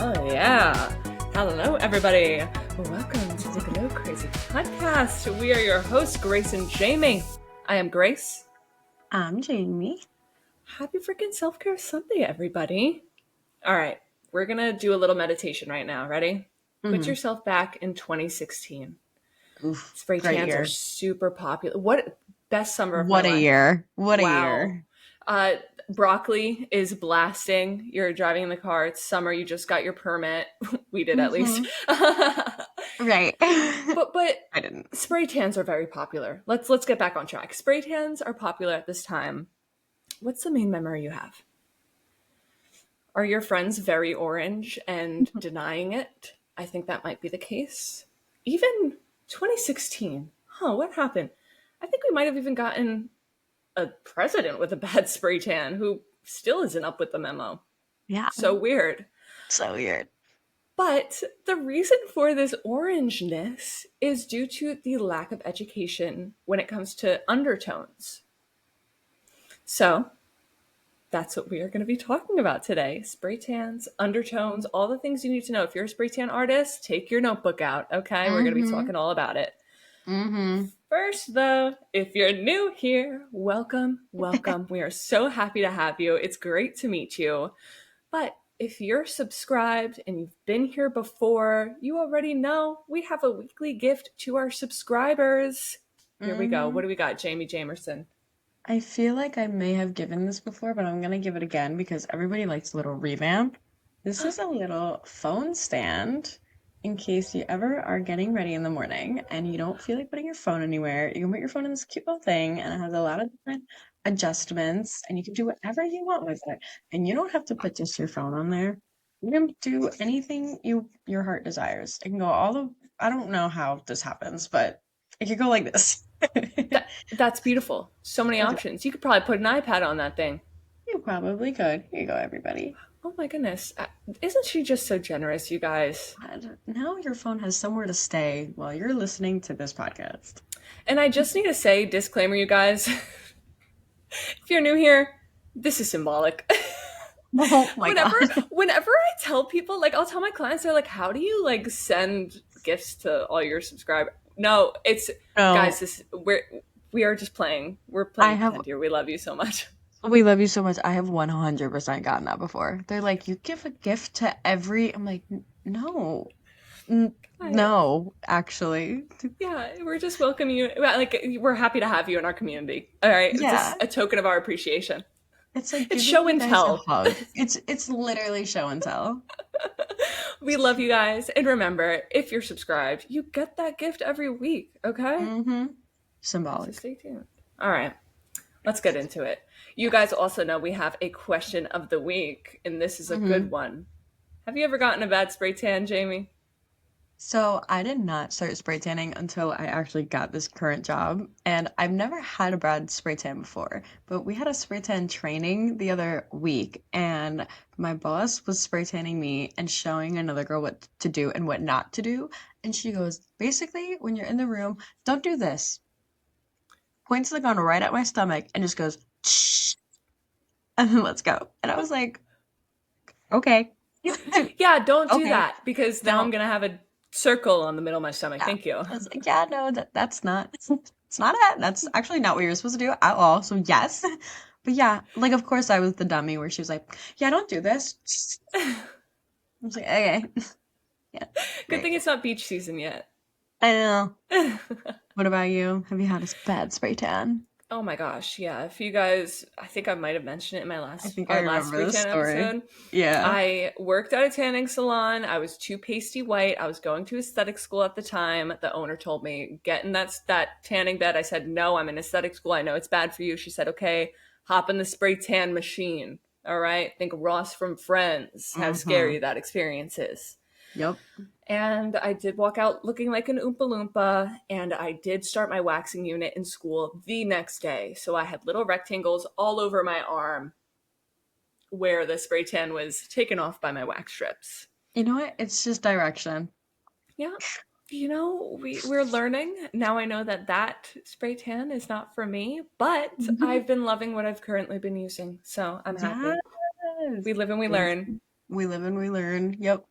Oh, yeah. Hello, everybody. Welcome to the Glow Crazy Podcast. We are your hosts, Grace and Jamie. I am Grace. I'm Jamie. Happy freaking Self-Care Sunday, everybody. All right, we're going to do a little meditation right now. Ready? Put yourself back in 2016. Oof, Spray great tans year. are super popular. What best summer of What my a life. year. What Wow. a year. Broccoli is blasting. You're driving in the car. It's summer. You just got your permit. We did at least. Right. But I didn't. spray tans are very popular. Let's get back on track. Spray tans are popular at this time. What's the main memory you have? Are your friends very orange and denying it? I think that might be the case. Even 2016. What happened? I think we might have even gotten a president with a bad spray tan who still isn't up with the memo. Yeah. So weird. So weird. But the reason for this orangeness is due to the lack of education when it comes to undertones. So that's what we are going to be talking about today. Spray tans, undertones, all the things you need to know. If you're a spray tan artist, take your notebook out, okay? We're going to be talking all about it. First, though, if you're new here, welcome. We are so happy to have you. It's great to meet you. But if you're subscribed and you've been here before, you already know we have a weekly gift to our subscribers. Here we go. What do we got, Jamie Jamerson? I feel like I may have given this before, but I'm going to give it again because everybody likes a little revamp. This is a little phone stand in case you ever are getting ready in the morning and you don't feel like putting your phone anywhere. You can put your phone in this cute little thing and it has a lot of different adjustments and you can do whatever you want with it. And you don't have to put just your phone on there. You can do anything your heart desires. It can go I don't know how this happens, but it could go like this. That's beautiful. So many options. You could probably put an iPad on that thing. You probably could. Here you go, everybody. Oh my goodness. Isn't she just so generous, you guys? Now your phone has somewhere to stay while you're listening to this podcast. And I just need to say, disclaimer, you guys. If you're new here, this is symbolic. Oh my God. Whenever I tell people, like, I'll tell my clients, they're like, how do you, like, send gifts to all your subscribers? No, guys, we are just playing. We're playing here. We love you so much. We love you so much. I have 100% gotten that before. They're like, you give a gift to every... I'm like, no. No, actually. Yeah, we're just welcoming you. Like, we're happy to have you in our community. All right? Yeah. It's a token of our appreciation. It's like it's show and tell. It's literally show and tell. We love you guys. And remember, if you're subscribed, you get that gift every week, okay? Symbolic. So stay tuned. All right. Let's get into it. You guys also know we have a question of the week, and this is a good one. Have you ever gotten a bad spray tan, Jamie? So I did not start spray tanning until I actually got this current job, and I've never had a bad spray tan before, but we had a spray tan training the other week, and my boss was spray tanning me and showing another girl what to do and what not to do, and she goes, basically, when you're in the room, don't do this. Points the gun right at my stomach and just goes, shh, and then let's go. And I was like, okay. Yeah, don't do that, because now I'm going to have a circle on the middle of my stomach. Yeah. Thank you. I was like, yeah, no, that's not, it's not it. That's actually not what you're supposed to do at all. So yes. But yeah, like, of course I was the dummy where she was like, yeah, don't do this. I was like, okay. Yeah. Good thing it's not beach season yet. I know. What about you? Have you had a bad spray tan? Oh my gosh, yeah. If you guys, I think I might have mentioned it in my last spray tan episode. Yeah. I worked at a tanning salon. I was too pasty white. I was going to aesthetic school at the time. The owner told me, get in that tanning bed. I said, no, I'm in aesthetic school. I know it's bad for you. She said, okay, hop in the spray tan machine. All right. Think of Ross from Friends, how scary that experience is. Yep. And I did walk out looking like an oompa-loompa, and I did start my waxing unit in school the next day. So I had little rectangles all over my arm where the spray tan was taken off by my wax strips. You know what? It's just direction. Yeah. You know, we're learning. Now I know that spray tan is not for me, but I've been loving what I've currently been using. So I'm happy. Yes. We live and we learn. We live and we learn. Yep.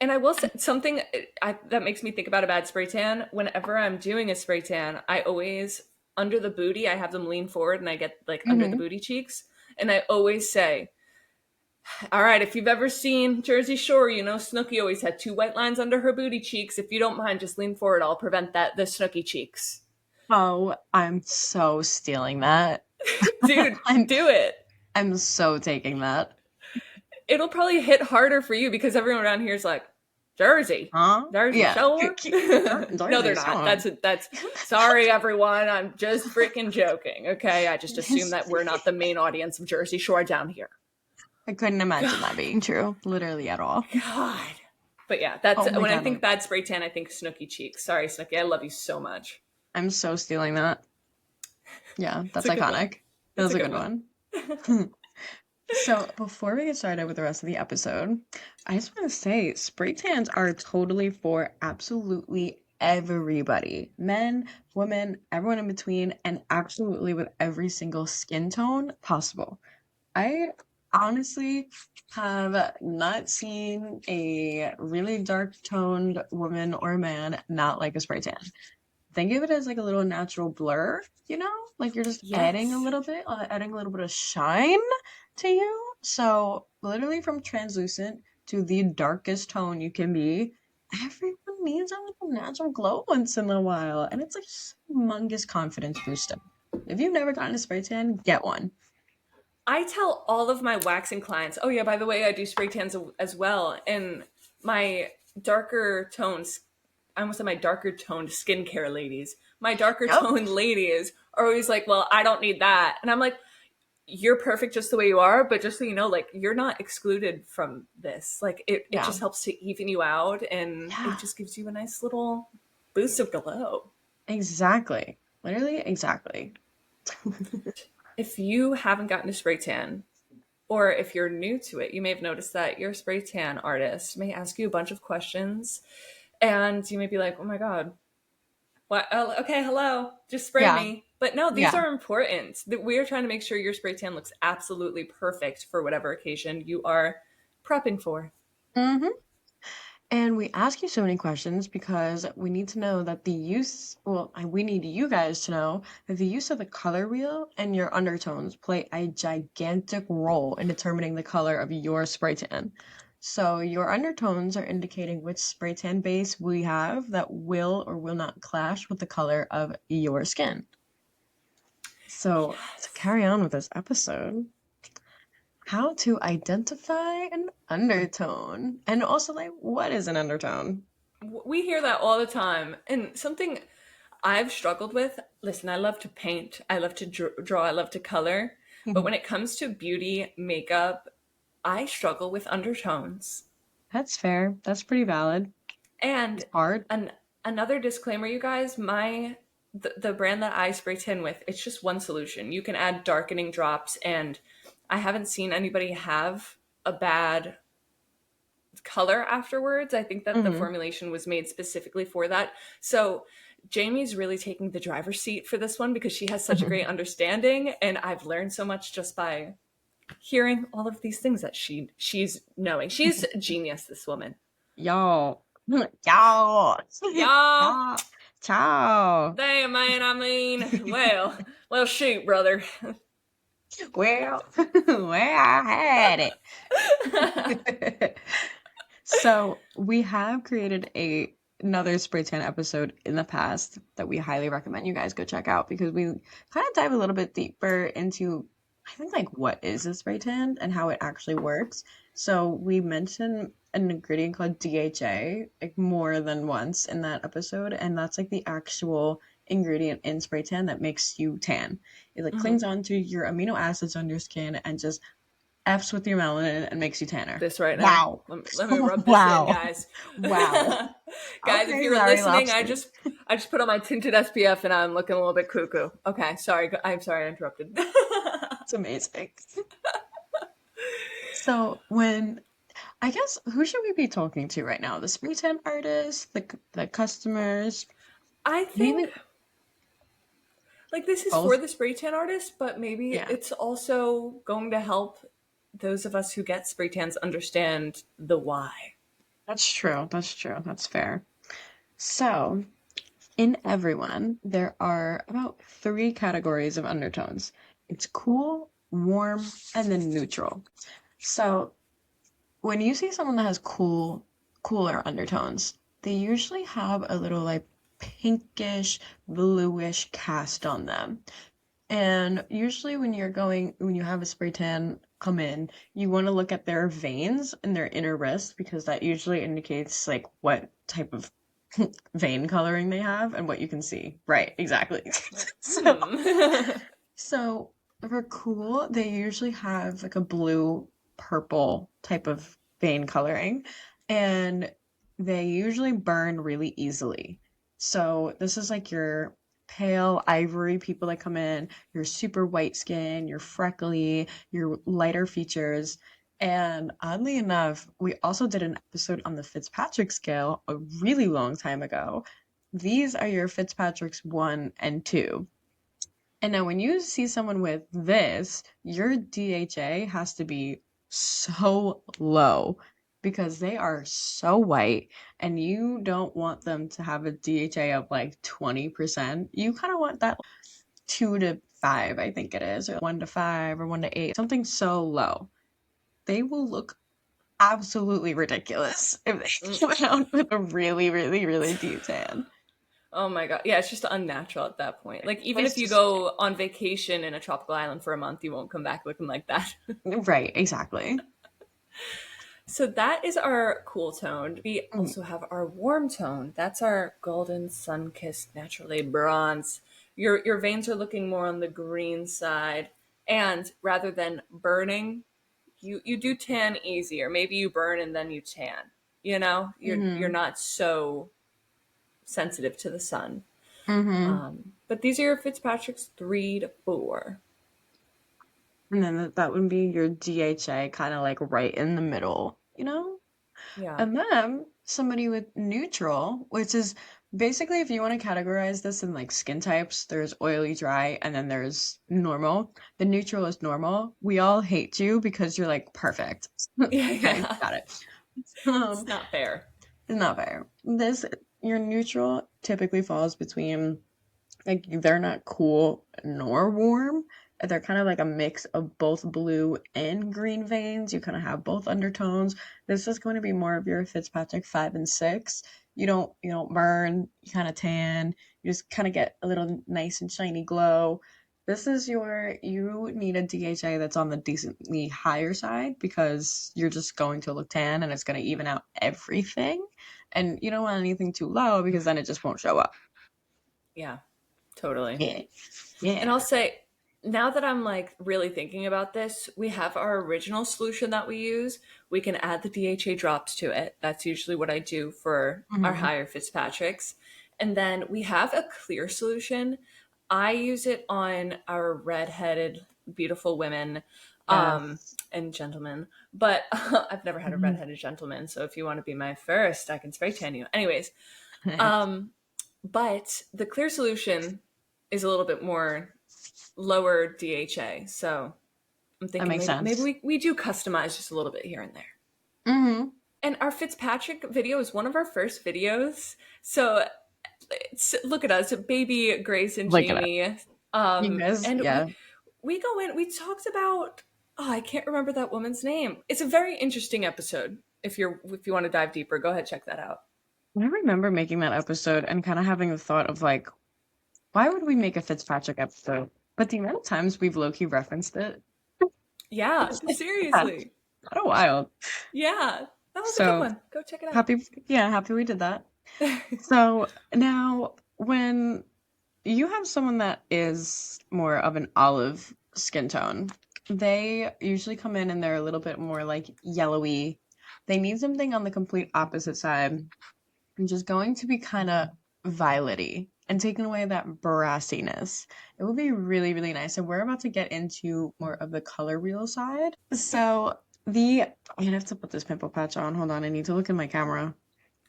And I will say something that makes me think about a bad spray tan. Whenever I'm doing a spray tan, I always, under the booty, I have them lean forward and I get like under the Hmm. booty cheeks. And I always say, all right, if you've ever seen Jersey Shore, you know Snooki always had two white lines under her booty cheeks. If you don't mind, just lean forward. I'll prevent the Snooki cheeks. Oh, I'm so stealing that. Dude, I'm do it. I'm so taking that. It'll probably hit harder for you because everyone around here is like, Jersey, Huh? Jersey Yeah. Shore. No, they're Jersey not. Shore. That's sorry, everyone. I'm just freaking joking. Okay, I just assume that we're not the main audience of Jersey Shore down here. I couldn't imagine that God, being true, literally at all. God. But yeah, that's Oh my when I God, think bad spray tan. I think Snooki cheeks. Sorry, Snooki. I love you so much. I'm so stealing that. Yeah, It's that's a good one. iconic. That It's was a a good good one. one. So before we get started with the rest of the episode, I just want to say spray tans are totally for absolutely everybody. Men, women, everyone in between, and absolutely with every single skin tone possible. I honestly have not seen a really dark toned woman or man not like a spray tan. Think of it as like a little natural blur, you know? Like you're just Yes. adding a little bit of shine to you. So literally from translucent to the darkest tone you can be, everyone needs a little natural glow once in a while. And it's like humongous confidence booster. If you've never gotten a spray tan, get one. I tell all of my waxing clients, oh yeah, by the way, I do spray tans as well. And my darker tones, I almost said my darker toned skincare ladies, my darker Yep. toned ladies are always like, well, I don't need that. And I'm like, you're perfect just the way you are, but just so you know, like you're not excluded from this. Like it Yeah. just helps to even you out and it Yeah. just gives you a nice little boost of glow. Exactly. Literally, exactly. If you haven't gotten a spray tan, or if you're new to it, you may have noticed that your spray tan artist may ask you a bunch of questions and you may be like, oh my God, what? Oh, okay, hello, just spray Yeah. me. But no, these Yeah. are important. We are trying to make sure your spray tan looks absolutely perfect for whatever occasion you are prepping for. Hmm. And we ask you so many questions because we need to know that the use, well, we need you guys to know that the use of the color wheel and your undertones play a gigantic role in determining the color of your spray tan. So your undertones are indicating which spray tan base we have that will or will not clash with the color of your skin. So to Yes. carry on with this episode, how to identify an undertone, and also like what is an undertone? We hear that all the time. And something I've struggled with, listen, I love to paint, I love to draw, I love to color. But when it comes to beauty, makeup, I struggle with undertones. That's fair. That's pretty valid. And It's hard. an another disclaimer, you guys, the brand that I spray tan with, it's just one solution. You can add darkening drops, and I haven't seen anybody have a bad color afterwards. I think that the Hmm. formulation was made specifically for that. So Jamie's really taking the driver's seat for this one because she has such a great understanding, and I've learned so much just by hearing all of these things that she's knowing. She's a genius, this woman. Y'all. Y'all. Y'all, Y'all. Ciao. damn man, I mean, well, shoot, brother. Well, where I had it. So we have created another spray tan episode in the past that we highly recommend you guys go check out because we kind of dive a little bit deeper into I think like what is a spray tan and how it actually works. So we mentioned an ingredient called DHA like more than once in that episode, and that's like the actual ingredient in spray tan that makes you tan. It like Mm-hmm. clings onto your amino acids on your skin and just F's with your melanin and makes you tanner. This right now. Wow. Let me rub this in, Wow. guys. Wow. Guys, if Okay, you're sorry, listening, lobster. I just put on my tinted SPF and I'm looking a little bit cuckoo. Okay, sorry. I'm sorry I interrupted. It's amazing. So when I guess who should we be talking to right now? The spray tan artists, the customers, I maybe think like this is for both. the spray tan artist, but maybe Yeah. it's also going to help those of us who get spray tans understand the why. That's true. That's true. That's fair. So, in everyone, there are about three categories of undertones. It's cool, warm, and then neutral. So, when you see someone that has cooler undertones, they usually have a little like pinkish, bluish cast on them. And usually when you have a spray tan come in, you want to look at their veins and their inner wrist because that usually indicates like what type of vein coloring they have and what you can see. Right, exactly. Like, So, hmm. so for cool, they usually have like a blue purple type of vein coloring, and they usually burn really easily. So this is like your pale ivory people that come in, your super white skin, your freckly, your lighter features. And oddly enough, we also did an episode on the Fitzpatrick scale a really long time ago. These are your Fitzpatrick's 1 and 2. And now when you see someone with this, your DHA has to be so low because they are so white and you don't want them to have a DHA of like 20%. You kind of want that 2 to 5, I think it is, or 1 to 5 or 1 to 8, something so low. They will look absolutely ridiculous if they come out with a really, really, really deep tan. Oh my god. Yeah, it's just unnatural at that point. Like even It's if you just go on vacation in a tropical island for a month, you won't come back looking like that. right, exactly. So that is our cool tone. We Mm, also have our warm tone. That's our golden sun-kissed, naturally bronze. Your veins are looking more on the green side, and rather than burning, you do tan easier. Maybe you burn and then you tan. You know, you're mhm, not so sensitive to the sun. mhm. But these are your Fitzpatrick's 3 to 4. And then that would be your DHA kind of like right in the middle, you know? Yeah. And then somebody with neutral, which is basically if you want to categorize this in like skin types, there's oily, dry, and then there's normal. The neutral is normal. We all hate you because you're like perfect. Yeah, Okay, yeah. got it. It's not fair. It's not fair. This your neutral typically falls between like they're not cool nor warm. They're kind of like a mix of both blue and green veins. You kind of have both undertones. This is going to be more of your Fitzpatrick 5 and 6. You don't burn, you kind of tan. You just kind of get a little nice and shiny glow. This is you need a DHA that's on the decently higher side because you're just going to look tan and it's going to even out everything. And you don't want anything too low because then it just won't show up. Yeah, totally. Yeah. And Yeah. I'll say, now that I'm like really thinking about this, we have our original solution that we use. We can add the DHA drops to it. That's usually what I do for our Mhm. higher Fitzpatricks. And then we have a clear solution. I use it on our redheaded, beautiful women Yes. and gentlemen. But I've never had a Mhm. redheaded gentleman. So if you want to be my first, I can spray tan you. Anyways, um, but the clear solution is a little bit more lower DHA. So I'm That thinking makes maybe sense. we do customize just a little bit here and there. Mhm. And our Fitzpatrick video is one of our first videos. So look at us, baby Grace and Look at it. Jamie. You guys, And yeah. we go in, we talked about, oh, I can't remember that woman's name. It's a very interesting episode. If you want to dive deeper, go ahead, check that out. I remember making that episode and kind of having the thought of like, why would we make a Fitzpatrick episode? But the amount of times we've low-key referenced it, Yeah, it's like, yeah, seriously. kind of wild. Yeah, that was a good So one. Go check it happy, yeah, happy we did that. out. So now when you have someone that is more of an olive skin tone, they usually come in and they're a little bit more like yellowy. They need something on the complete opposite side, which is going to be kind of violety and taking away that brassiness. It will be really, really nice. And we're about to get into more of the color wheel side. So I have to put this pimple patch on. Hold on, I need to look in my camera.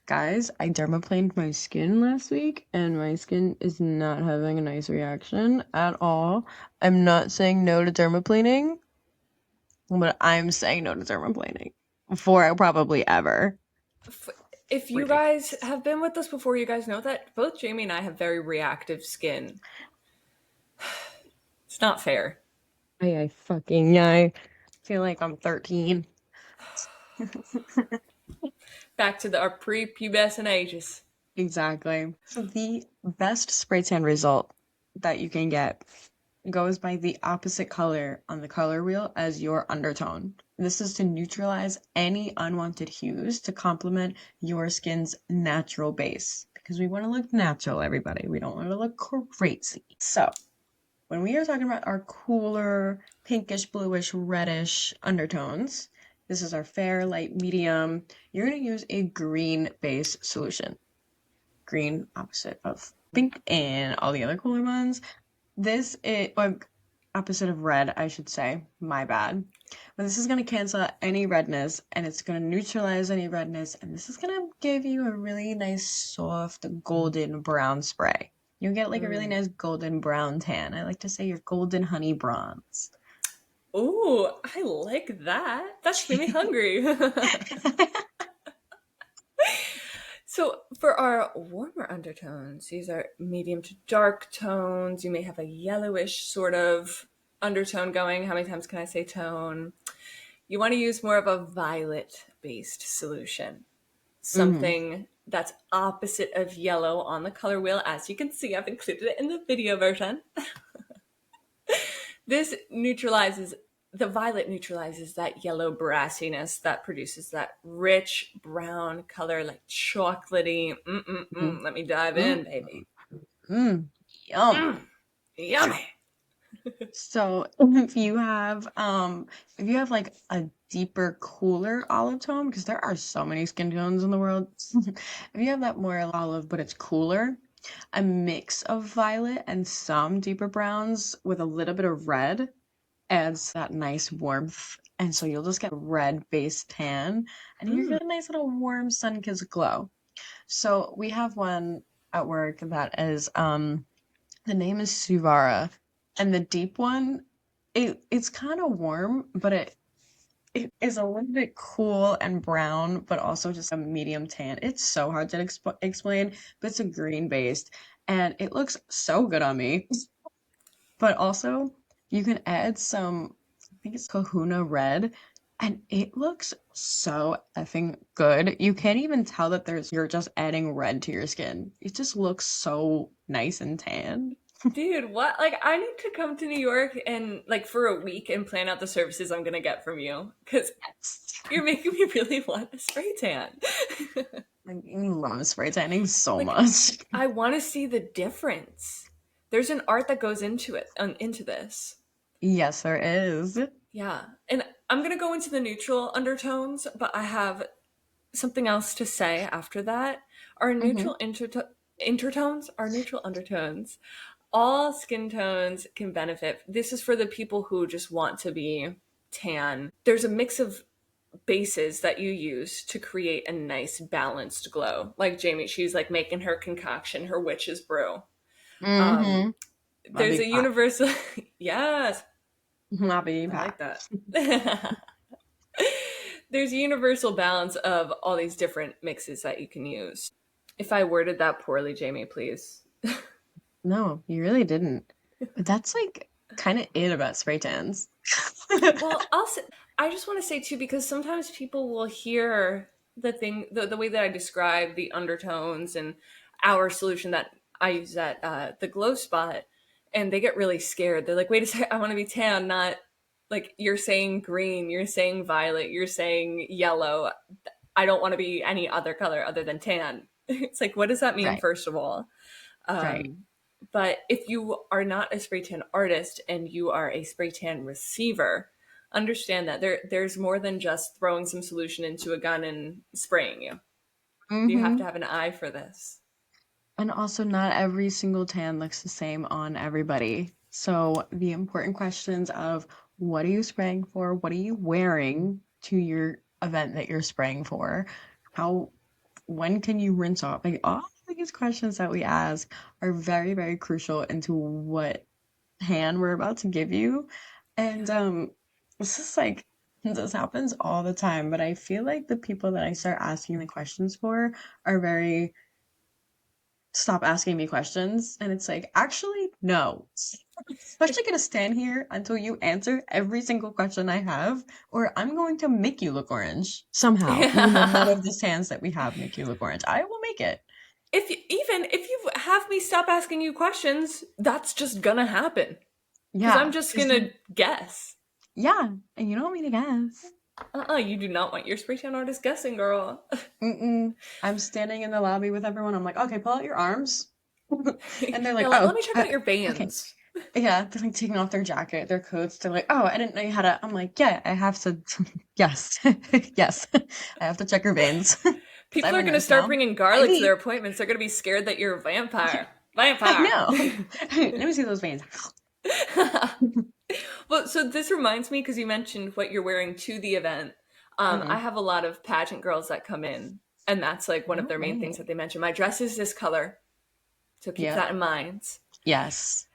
Guys, I dermaplaned my skin last week and my skin is not having a nice reaction at all. I'm not saying no to dermaplaning, but I'm saying no to dermaplaning for probably ever. F- If you guys Ridiculous. have been with us before, you guys know that both Jamie and I have very reactive skin. It's not fair. I fucking I feel like I'm 13. Back to our pre-pubescent ages. Exactly. So the best spray tan result that you can get goes by the opposite color on the color wheel as your undertone. This is to neutralize any unwanted hues to complement your skin's natural base because we want to look natural, everybody. We don't want to look crazy. So, when we are talking about our cooler pinkish, bluish, reddish undertones, this is our fair, light, medium. You're going to use a green base solution. Green, opposite of pink and all the other cooler ones. This is like opposite of red, I should say. My bad. But this is going to cancel out any redness and it's going to neutralize any redness. And this is going to give you a really nice, soft, golden brown spray. You'll get like a really Mm. nice golden brown tan. I like to say your golden honey bronze. Ooh, I like that. That's made me hungry. So, for our warmer undertones, these are medium to dark tones. You may have a yellowish sort of undertone going. How many times can I say tone? You want to use more of a violet based solution, Hmm. something that's opposite of yellow on the color wheel. As you can see, I've included it in the video version. This neutralizes the violet neutralizes that yellow brassiness that produces that rich brown color, like chocolatey. Mm-hmm. Let me dive in, baby. Mm. Yum. Yummy. So if you have like a deeper, cooler olive tone, because there are so many skin tones in the world, if you have that more olive but it's cooler, a mix of violet and some deeper browns with a little bit of red adds that nice warmth. And so you'll just get a red base tan and you Mm. get a nice little warm sun-kissed glow. So we have one at work that is the name is Suvara, and the deep one, it's kind of warm, but it is a little bit cool and brown, but also just a medium tan. It's so hard to explain, but it's a green based, and it looks so good on me. But also, you can add some, I think it's Kahuna Red, and it looks so effing good. You can't even tell that you're just adding red to your skin. It just looks so nice and tan. Dude, what? Like, I need to come to New York and, like, for a week and plan out the services I'm gonna get from you. Because you're making me really want a spray tan. I love spray tanning so Like, much. I want to see the difference. There's an art that goes into it, into this. Yes, there is. Yeah. And I'm going to go into the neutral undertones, but I have something else to say after that. Our Hmm. neutral intertones, our neutral undertones, all skin tones can benefit. This is for the people who just want to be tan. There's a mix of bases that you use to create a nice balanced glow. Like Jamie, she's like making her concoction, her witch's brew. Um, Hmm. My there's big a pot. universal, yes, My big I pot. like that. There's a universal balance of all these different mixes that you can use. If I worded that poorly, Jamie, please. No, you really didn't. But that's like kind of it about spray tans. Well, I just want to say too, because sometimes people will hear the way that I describe the undertones and our solution that I use at the glow spot, and they get really scared. They're like, wait a second, I want to be tan, not like you're saying green, you're saying violet, you're saying yellow. I don't want to be any other color other than tan. It's like, what does that mean, Right, first of all? right. But if you are not a spray tan artist and you are a spray tan receiver, understand that there's more than just throwing some solution into a gun and spraying you. You have to Hmm. have an eye for this. And also, not every single tan looks the same on everybody. So, the important questions of what are you spraying for? What are you wearing to your event that you're spraying for? How, when can you rinse off? Like, all of these questions that we ask are very, very crucial into what tan we're about to give you. And this is like This happens all the time, but I feel like the people that I start asking the questions for are very stop asking me questions. And it's like, actually, no. Especially gonna stand here until you answer every single question I have, or I'm going to make you look orange somehow, even though none Yeah. of the stands that we have make you look orange. I will make it. Even if you have me stop asking you questions, that's just gonna happen because I'm Yeah, just because you're, gonna guess. yeah, and you don't want me to guess. You do not want your spray tan artist guessing, girl. Mm-mm. I'm standing in the lobby with everyone. I'm like, okay, pull out your arms. And they're like, They're like, let oh, me check out your okay. veins. Yeah, they're like taking off their jacket, their coats. They're like, oh, I didn't know you had a. I'm like, yeah, I have to. Yes, yes, I have to check your veins because People I'm are a gonna nurse start now. bringing I garlic to their need. appointments. They're gonna be scared that you're a Yeah, vampire. I Vampire. know. Let me see those veins. Well, so this reminds me because you mentioned what you're wearing to the event. I Hmm. have a lot of pageant girls that come in, and that's like one of No their main things way. that they mention. My dress is this color, so keep Yep. that in mind. Yes.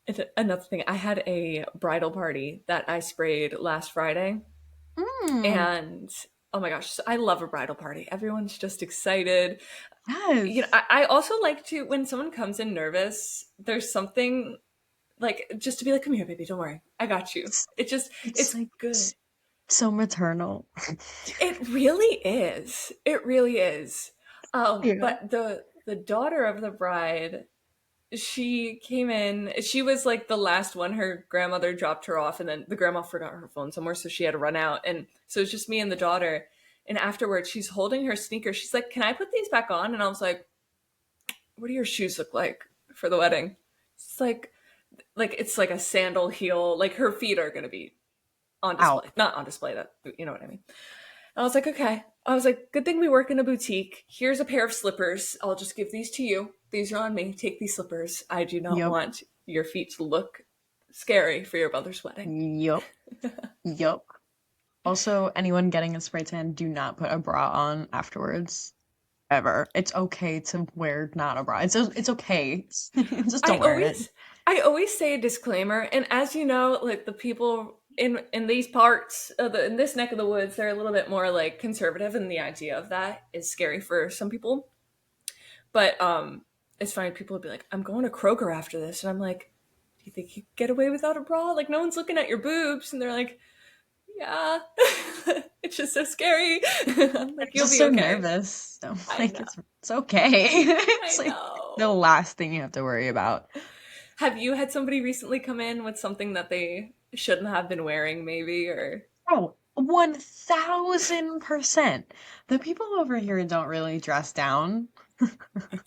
And another thing, I had a bridal party that I sprayed last Friday, Mm. and oh my gosh, I love a bridal party. Everyone's just excited. You know, Yes. I also like to when someone comes in nervous. There's something like just to be like, "Come here, baby, don't worry, I got you." It's it's It's like good. so maternal. It really is. It really is. Yeah. But the daughter of the bride, she came in. She was like the last one. Her grandmother dropped her off, and then the grandma forgot her phone somewhere, so she had to run out. And so it's just me and the daughter. And afterwards, she's holding her sneakers. She's like, "Can I put these back on?" And I was like, "What do your shoes look like for the wedding?" It's like it's like a sandal heel. Like her feet are gonna be on Out. display, not on display. That you know what I mean. I was like, okay. I was like, good thing we work in a boutique. Here's a pair of slippers. I'll just give these to you. These are on me. Take these slippers. I do not Yep. want your feet to look scary for your brother's wedding. Yep. Yep. Also, anyone getting a spray tan, do not put a bra on afterwards. Ever. It's okay to wear not a bra. It's okay. Just I don't wear it. always I always say a disclaimer, and as you know, like the people in these parts of in this neck of the woods, they're a little bit more like conservative, and the idea of that is scary for some people. But it's funny. People would be like, "I'm going to Kroger after this," and I'm like, "Do you think you could get away without a bra? Like, no one's looking at your boobs." And they're like, "Yeah, it's just so scary." I'm I'm like, "You'll just be so okay." nervous. I'm I like, know. it's okay. I It's like the know. last thing you have to worry about. Have you had somebody recently come in with something that they shouldn't have been wearing, maybe, or? Oh, 1000%. The people over here don't really dress down.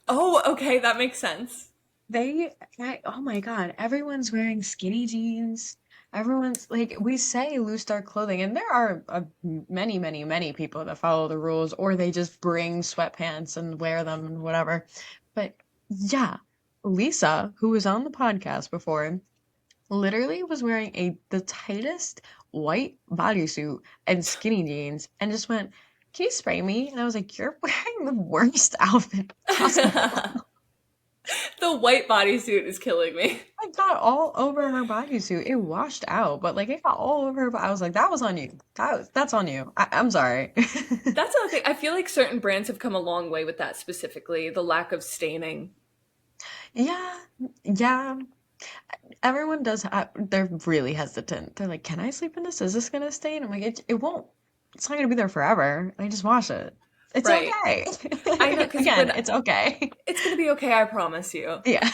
Oh, okay, that makes sense. Oh my God, everyone's wearing skinny jeans. Everyone's like, we say loose dark clothing, and there are many, many, many people that follow the rules, or they just bring sweatpants and wear them and whatever. But yeah, Lisa, who was on the podcast before, literally was wearing the tightest white bodysuit and skinny jeans and just went, "Can you spray me?" And I was like, "You're wearing the worst outfit possible." The white bodysuit is killing me. It got all over her bodysuit. It washed out, but like it got all over her. I was like, that was on you. That's on you. I'm sorry. That's another thing. I feel like certain brands have come a long way with that specifically, the lack of staining. Yeah, yeah. Everyone does they're really hesitant. They're like, "Can I sleep in this? Is this gonna stain?" I'm like, it won't. It's not gonna be there forever. I just wash it. It's Right. okay. I know because Again, when it's okay. it's gonna be okay, I promise you. Yeah.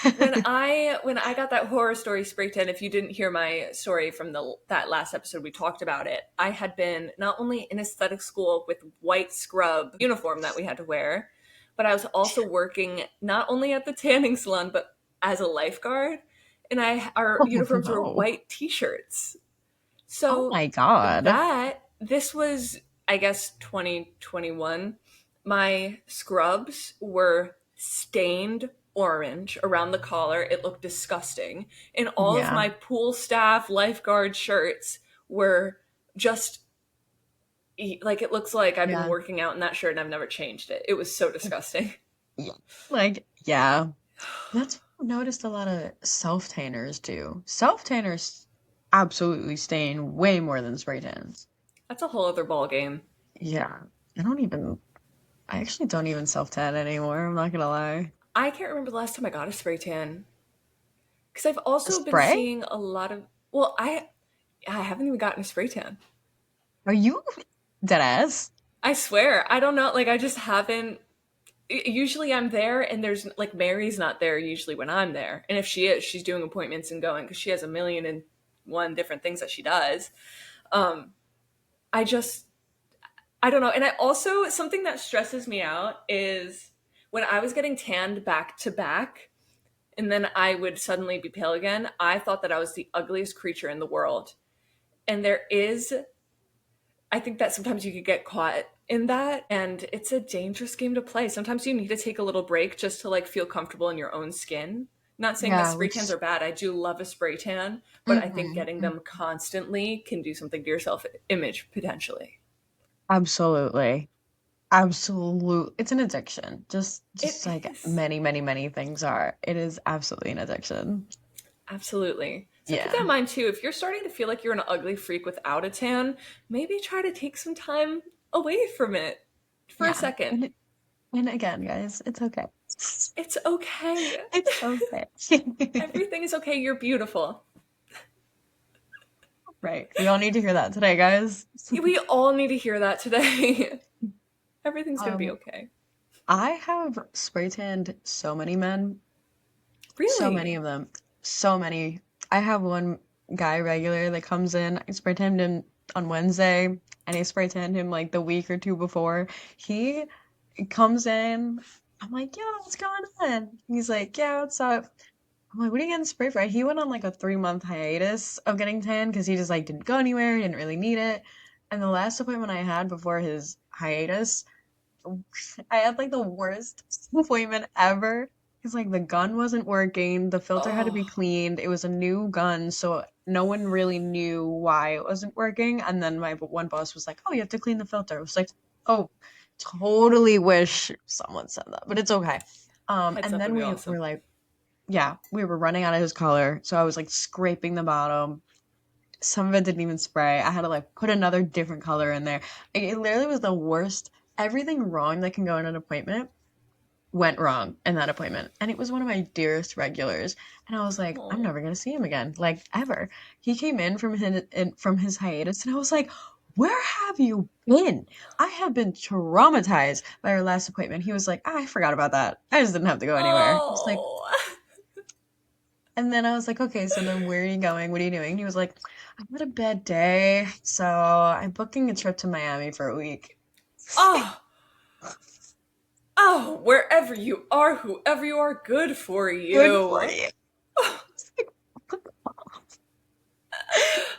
When I got that horror story spray tan, if you didn't hear my story from the that last episode, we talked about it. I had been not only in aesthetic school with white scrub uniform that we had to wear, but I was also working not only at the tanning salon but as a lifeguard, and I our Oh uniforms were no. white t-shirts. Oh So my God. this was, I guess, 2021. My scrubs were stained orange around the collar. It looked disgusting. And all of Yeah. my pool staff lifeguard shirts were just like it looks like I've been Yeah. working out in that shirt and I've never changed it. It was so disgusting. Yeah. Like, yeah. That's what I've noticed a lot of self-tanners do. Self-tanners absolutely stain way more than spray tans. That's a whole other ball game. Yeah. I don't even, I actually don't even self-tan anymore. I'm not gonna lie. I can't remember the last time I got a spray tan because I've A also been spray? seeing a lot of. Well, I haven't even gotten a spray tan. Are you dead ass? I swear, I don't know. Like I just haven't. Usually I'm there, and there's like Mary's not there usually when I'm there, and if she is, she's doing appointments and going because she has a million and one different things that she does. Um, I just I don't know. And I also, something that stresses me out is when I was getting tanned back to back and then I would suddenly be pale again, I thought that I was the ugliest creature in the world. And I think that sometimes you could get caught in that and it's a dangerous game to play. Sometimes you need to take a little break just to like feel comfortable in your own skin. Not saying that Yeah, spray which, tans are bad. I do love a spray tan, but I think getting them constantly can do something to your self image potentially. absolutely. Absolute. It's an addiction. It Just like is. many, many, many things are. It is absolutely an addiction. Absolutely. So keep that Yeah. in mind too. If you're starting to feel like you're an ugly freak without a tan, maybe try to take some time away from it for a Yeah. second. And again, guys, it's okay. It's okay. It's okay. Everything is okay. You're beautiful. Right. We all need to hear that today, guys. We all need to hear that today. Everything's going to be Um, okay. I have spray tanned so many men, so many Really? of them, so many. I have one guy regular that comes in. I spray tanned him on Wednesday, and I spray tanned him like the week or two before. He comes in. I'm like, yo, what's going on? He's like, yeah, what's up? I'm like, what are you getting sprayed for? He went on like a 3 month hiatus of getting tan because he just like didn't go anywhere, didn't really need it. And the last appointment I had before his hiatus, I had like the worst appointment ever. Because like the gun wasn't working, the filter had to be Oh, cleaned. It was a new gun, so no one really knew why it wasn't working. And then my one boss was like, "Oh, you have to clean the filter." I was like, "Oh, totally wish someone said that, but it's okay." heads And up would then be we awesome. were like, yeah, we were running out of his color, so I was like scraping the bottom. Some of it didn't even spray. I had to like put another different color in there. It literally was the worst. Everything wrong that can go in an appointment went wrong in that appointment. And it was one of my dearest regulars. And I was like, I'm Oh, never gonna see him again, like ever. He came from his hiatus, and I was like, where have you been? I have been traumatized by our last appointment. He was like, I forgot about that. I just didn't have to go anywhere. I was like, oh. and then I was like, okay, so then where are you going? What are you doing? And he was like, I had a bad day, so I'm booking a trip to Miami for a week. Oh, oh, wherever you are, whoever you are, good for Good for you. you.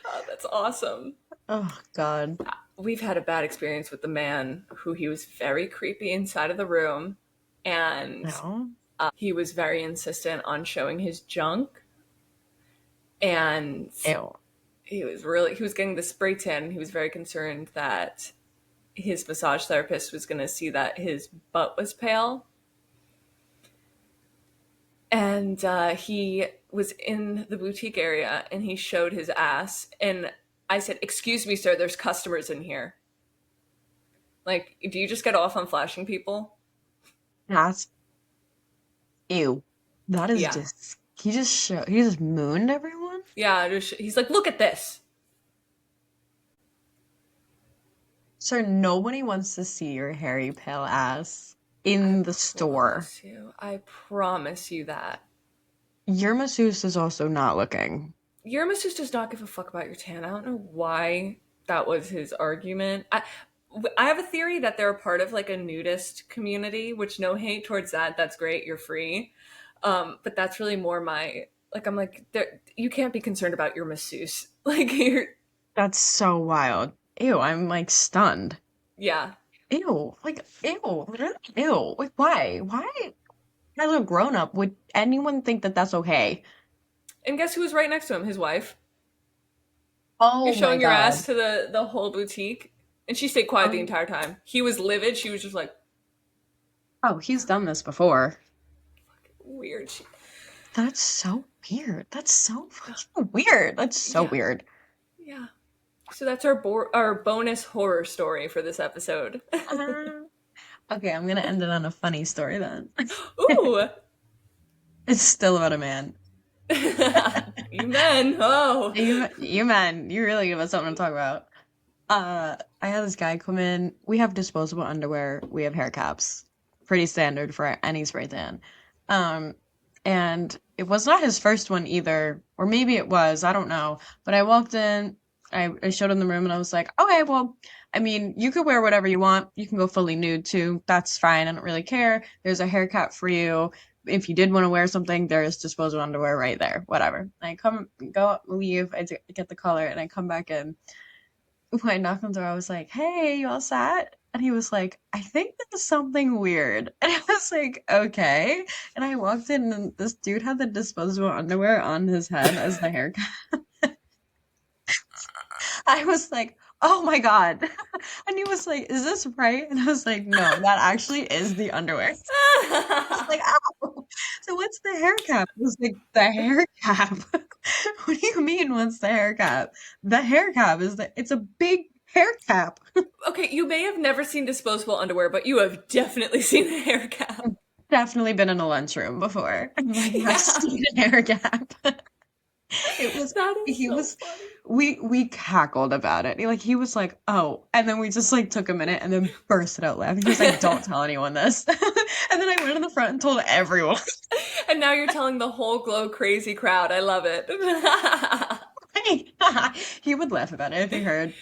Oh, that's awesome. Oh God. We've had a bad experience with the man who he was very creepy inside of the room and No. he was very insistent on showing his junk and Ew. he was getting the spray tan and he was very concerned that his massage therapist was going to see that his butt was pale and he was in the boutique area and he showed his ass and I said, excuse me sir, there's customers in here. Like, do you just get off on flashing people? That's ew. That is Yeah. just he just mooned everyone. Yeah, he's like, look at this. Sir, nobody wants to see your hairy pale ass I in the store. promise you. I promise you that. Your masseuse is also not looking. Your masseuse does not give a fuck about your tan. I don't know why that was his argument. I have a theory that they're a part of like a nudist community, which no hate towards that. That's great. You're free. But that's really more my like. I'm like, you can't be concerned about your masseuse. Like, you're That's so wild. Ew, I'm like stunned. yeah. Ew, like ew, ew. Like why? Why? As a grown up, would anyone think that that's okay? And guess who was right next to him? His wife. You're Oh my showing your ass God. to the whole boutique, and she stayed quiet the Um, entire time. He was livid. She was just like oh, he's done this before. weird. That's so weird. That's so fucking weird. That's so Yeah, weird. yeah. So that's our bonus horror story for this episode. Uh, okay, I'm gonna end it on a funny story then. Ooh, It's still about a man. you men. Oh, You man, you really give us something to talk about. I had this guy come in. We have disposable underwear. We have hair caps. Pretty standard for any spray tan. Um, and it was not his first one either, or maybe it was. I don't know. But I walked in. I showed him the room, and I was like, okay, well, I mean, you could wear whatever you want. You can go fully nude too. That's fine. I don't really care. There's a hair cap for you. If you did want to wear something, there's disposable underwear right there. Whatever. I leave. Get the color, and I come back in. When I knocked on the door, I was like, hey, you all set? And he was like, I think there's something weird. And I was like, okay. And I walked in, and this dude had the disposable underwear on his head as the haircut. I was like, oh my God. And he was like, is this right? And I was like, no, that actually is the underwear. I was like, ow. So what's the hair cap? I was like, the hair cap. What do you mean, what's the hair cap? The hair cap it's a big hair cap. okay. You may have never seen disposable underwear, but you have definitely seen a hair cap. Definitely been in a lunchroom before. I'm like, Yeah, I've seen a hair cap. It was that is he so was funny. we cackled about it. He was like, oh, and then we just like took a minute and then bursted out laughing. He was like, don't tell anyone this. And then I went in the front and told everyone. And now you're telling the whole Glow Crazy crowd. I love it. He would laugh about it if he heard.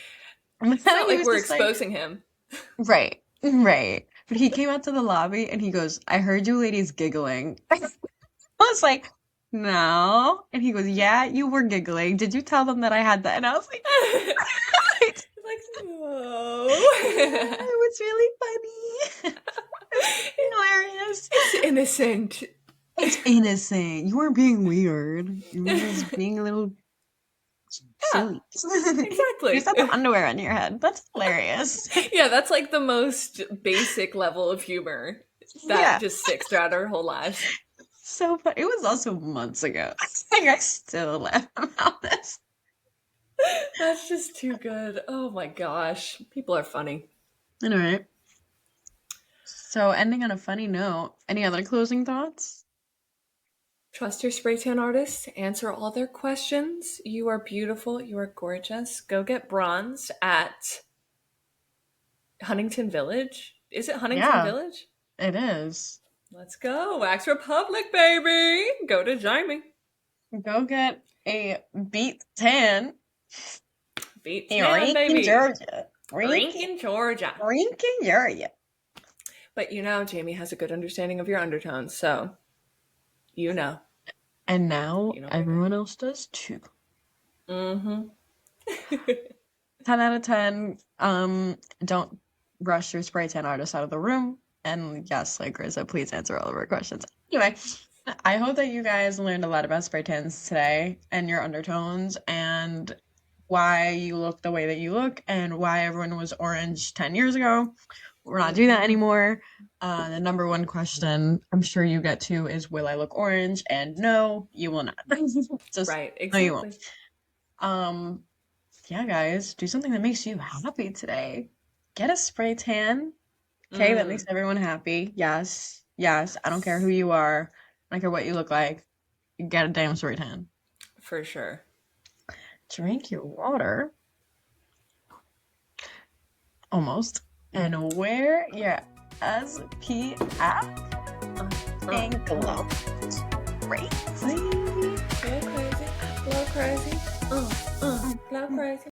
It's not He like was we're just like, exposing him. right, right. But he came out to the lobby and he goes, I heard you ladies giggling. I was like, no. And he goes, yeah, you were giggling. Did you tell them that I had that? And I was like, Like, no. it was really funny. Hilarious. It's innocent. It's innocent. You weren't being weird. You were just being a little silly. You Exactly. just had the underwear on your head. That's hilarious. Yeah, that's like the most basic level of humor that Yeah. just sticks throughout our whole lives. So fun. It was also months ago. I still laugh about this. That's just too good. Oh my gosh. People are funny. All right. So, ending on a funny note, any other closing thoughts? Trust your spray tan artists. Answer all their questions. You are beautiful. You are gorgeous. Go get bronzed at Huntington Village. Is it Huntington Yeah. Village? It is. Let's go. Wax Republic, baby. Go to Jaime. Go get a beat tan. Beat in tan, baby. Rankin, Georgia. Rankin, Georgia. Rankin, Georgia. But you know, Jamie has a good understanding of your undertones, so you know. And now You know everyone else does too. Mm-hmm. 10 out of 10. Don't rush your spray tan artist out of the room. And yes, like Grizza, please answer all of our questions. Anyway, I hope that you guys learned a lot about spray tans today and your undertones and why you look the way that you look and why everyone was orange 10 years ago. We're not doing that anymore. The number one question I'm sure you get to is, will I look orange? And no, you will not. Just, Right, exactly. no, you won't. Yeah, guys, do something that makes you happy today. Get a spray tan. Okay, that makes everyone happy. Yes, yes. I don't care who you are. I don't care what you look like. Get a damn spray tan. For sure. Drink your water. Almost. And wear your SPF and glow. Crazy. Glow crazy. Glow crazy. Glow crazy.